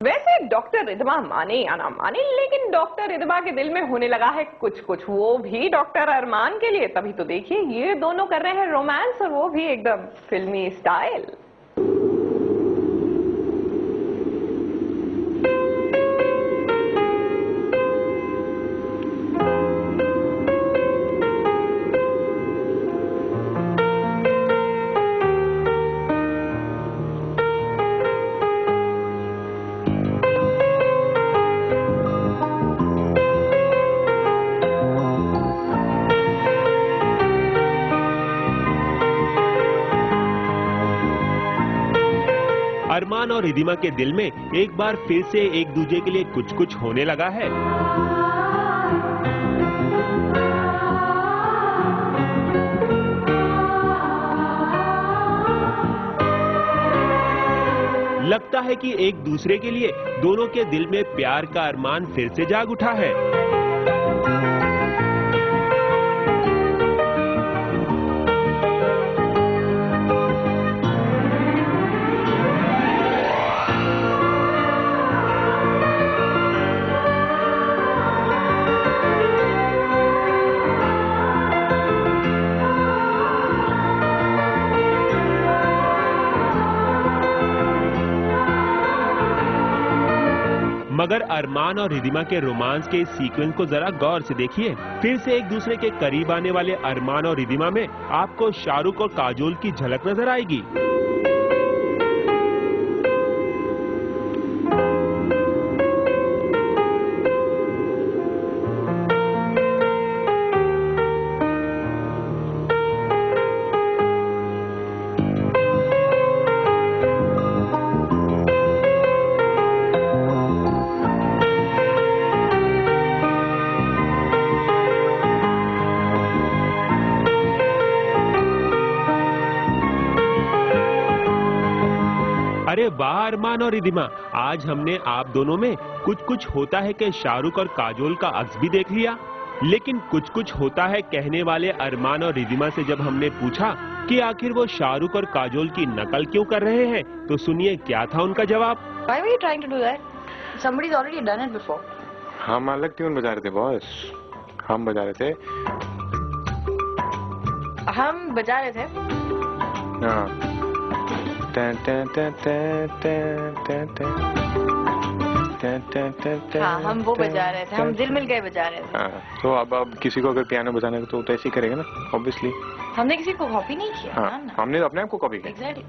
वैसे डॉक्टर रिदमा माने या ना माने, लेकिन डॉक्टर रिदमा के दिल में होने लगा है कुछ कुछ, वो भी डॉक्टर अरमान के लिए। तभी तो देखिए ये दोनों कर रहे हैं रोमांस, और वो भी एकदम फिल्मी स्टाइल। अरमान और रिदिमा के दिल में एक बार फिर से एक दूसरे के लिए कुछ कुछ होने लगा है। लगता है कि एक दूसरे के लिए दोनों के दिल में प्यार का अरमान फिर से जाग उठा है। मगर अरमान और रिदिमा के रोमांस के इस सीक्वेंस को जरा गौर से देखिए। फिर से एक दूसरे के करीब आने वाले अरमान और रिदिमा में आपको शाहरुख और काजोल की झलक नजर आएगी। अरे वाह अरमान और रिदिमा, आज हमने आप दोनों में कुछ कुछ होता है कि शाहरुख और काजोल का अक्स भी देख लिया। लेकिन कुछ कुछ होता है कहने वाले अरमान और रिदिमा से जब हमने पूछा कि आखिर वो शाहरुख और काजोल की नकल क्यों कर रहे हैं, तो सुनिए क्या था उनका जवाब। Why were you trying to do that? Somebody's already done it before. हम अलग ट्यून बजा रहे थे बॉस, हम बजा रहे थे। हम बजा रहे थे। हाँ। हाँ, हम वो बजा रहे थे, हम दिल मिल गए बजा रहे थे। हाँ, तो अब किसी को अगर पियानो बजाना है तो ऐसे ही करेगा ना, ऑब्वियसली। हमने किसी को कॉपी नहीं किया। हाँ, ना। हमने अपने आप को कॉपी किया। Exactly.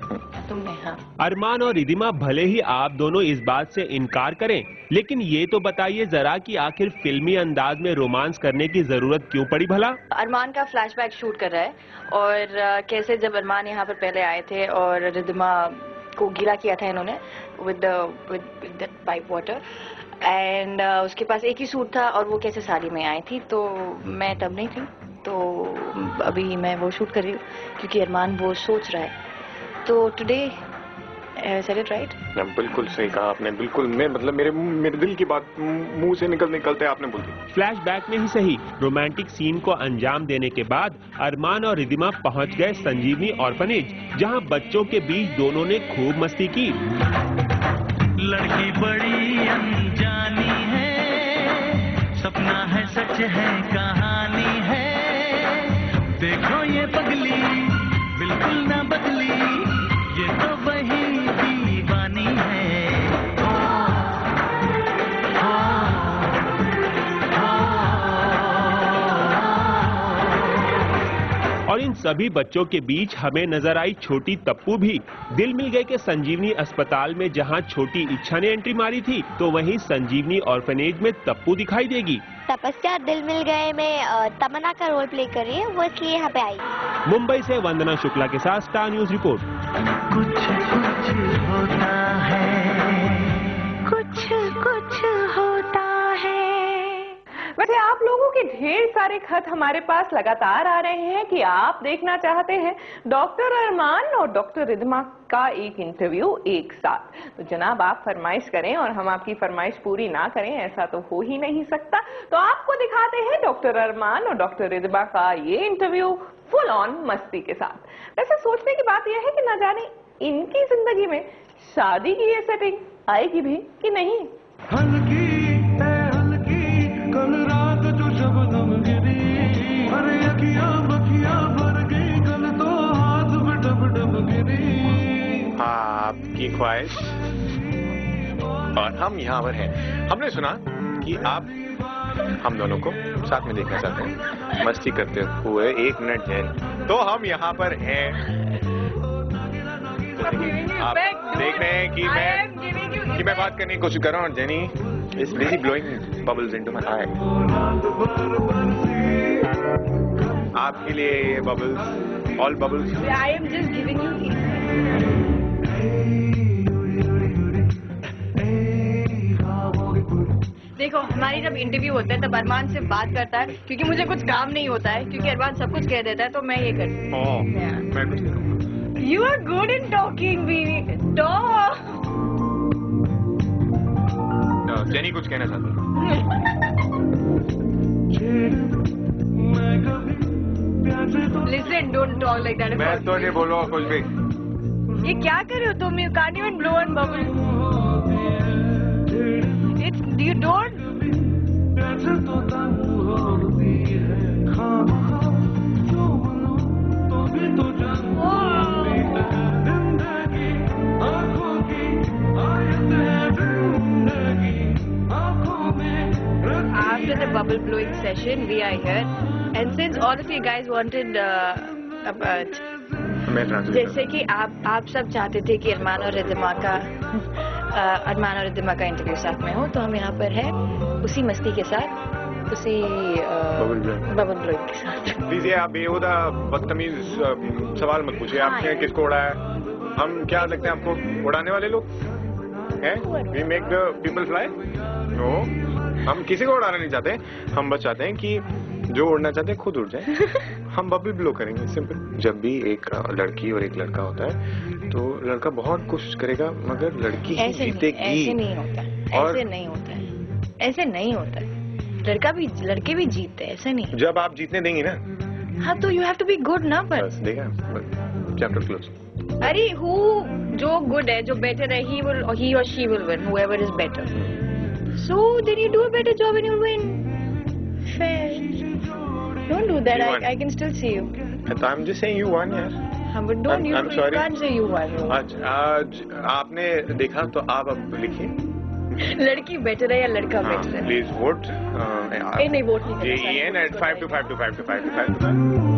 तुमने। हाँ। अरमान और रिदिमा, भले ही आप दोनों इस बात से इनकार करें, लेकिन ये तो बताइए जरा कि आखिर फिल्मी अंदाज में रोमांस करने की जरूरत क्यों पड़ी भला। अरमान का फ्लैशबैक शूट कर रहा है, और कैसे जब अरमान यहाँ पर पहले आए थे और रिदिमा को गीला किया था इन्होंने with that pipe water, and उसके पास एक ही सूट था और वो कैसे साड़ी में आई थी। तो मैं तब नहीं थी, तो अभी मैं वो शूट कर रही हूँ क्योंकि अरमान वो सोच रहा है। तो टुडे सेड इट राइट। बिल्कुल सही कहा आपने, बिल्कुल। मतलब मेरे दिल की बात मुंह से निकलते आपने बोल दी। फ्लैशबैक में ही सही, रोमांटिक सीन को अंजाम देने के बाद अरमान और रिदिमा पहुंच गए संजीवनी ऑर्फनेज, जहां बच्चों के बीच दोनों ने खूब मस्ती की। लड़की बड़ी अनजानी है, सपना है सच है कहानी है, देखो ये पगली बिल्कुल ना बदली, ये तो वही दीवानी है। और इन सभी बच्चों के बीच हमें नजर आई छोटी तप्पू भी। दिल मिल गए के संजीवनी अस्पताल में जहां छोटी इच्छा ने एंट्री मारी थी, तो वहीं संजीवनी ऑर्फनेज में तप्पू दिखाई देगी। तपस्या दिल मिल गए में तमन्ना का रोल प्ले कर रही है, वो इसलिए यहाँ पे आई। मुंबई से वंदना शुक्ला के साथ स्टार न्यूज रिपोर्ट। कुछ कुछ होता है, कुछ कुछ होता है। वैसे आप लोगों के ढेर सारे खत हमारे पास लगातार आ रहे हैं कि आप देखना चाहते हैं डॉक्टर अरमान और डॉक्टर रिदिमा का एक इंटरव्यू एक साथ। तो जनाब आप फरमाइश करें और हम आपकी फरमाइश पूरी ना करें, ऐसा तो हो ही नहीं सकता। तो आपको दिखाते हैं डॉक्टर अरमान और डॉक्टर रिदिमा का ये इंटरव्यू फुल ऑन मस्ती के साथ। वैसे सोचने की बात यह है कि न जाने इनकी जिंदगी में शादी की ये सेटिंग आएगी भी कि नहीं। हल्की ए हल्की कल रात जो शबनम गिरी, अरे अखियां मखियां भर गई कल तो हाथ में डब डब गिरी। हाँ, आपकी ख्वाहिश और हम यहाँ पर हैं। हमने सुना कि आप हम दोनों को साथ में देखना चाहते हैं मस्ती करते हुए 1 मिनट जेल। तो हम यहाँ पर हैं। आप देख रहे हैं कि मैं बात करने की कोशिश कर रहा हूँ और Jenny is busy blowing bubbles into my eye. आपके लिए ये bubbles, all bubbles. I am just giving you. देखो, हमारी जब इंटरव्यू होता है तब अरमान से बात करता है, क्योंकि मुझे कुछ काम नहीं होता है, क्योंकि अरमान सब कुछ कह देता है, तो मैं ये करती हूँ। मैं कुछ नहीं कहूँगा। You are good in talking, baby. Talk. Jenny कुछ कहना चाहती है। Listen, don't talk like that. मैं तो नहीं बोलूँगा कुछ भी। ये क्या कर रहे हो तुम? You can't even blow on bubble. You don't. After the bubble blowing session, we are here, and since all of you guys wanted जैसे कि आप सब चाहते थे कि अरमान और रिद्धिमा का इंटरव्यू साथ में हो, तो हम यहाँ पर है उसी मस्ती के साथ, उसी बबल ब्लोइंग के साथ। प्लीज ये आप बेहुदा बदतमीज सवाल मत पूछिए। आपने किसको उड़ाया? हम क्या लगते हैं आपको उड़ाने वाले लोग हैं? We make the people fly? No, हम किसी को उड़ाना नहीं चाहते। हम बस चाहते हैं कि जो उड़ना चाहते हैं खुद उड़ जाए। हम बबल ब्लो करेंगे, सिंपल। जब भी एक लड़की और एक लड़का होता है तो लड़का बहुत कोशिश करेगा मगर लड़की ही जीतेगी। ऐसे नहीं होता है, ऐसे नहीं होता है, ऐसे नहीं होता है। लड़के भी जीतते हैं, ऐसे नहीं। जब आप जीतने देंगी ना। हाँ, तो you have to be good ना। पर बस देखा, चैप्टर क्लोज। अरे जो गुड है, जो बेटर है, he or she will win, whoever is better. So then you do a better job and you'll win. Fair. Don't do that. I can still see you. I'm just saying you won, यार। हाँ, but don't you? I'm You sorry. can't say you won. आज आपने देखा तो आप अब लिखिए। लड़की बेटर है या लड़का बेटर है? Please vote. नहीं, वोट नहीं करना। JEN at 5 to 5 to 5 to 5 to 5 to 5.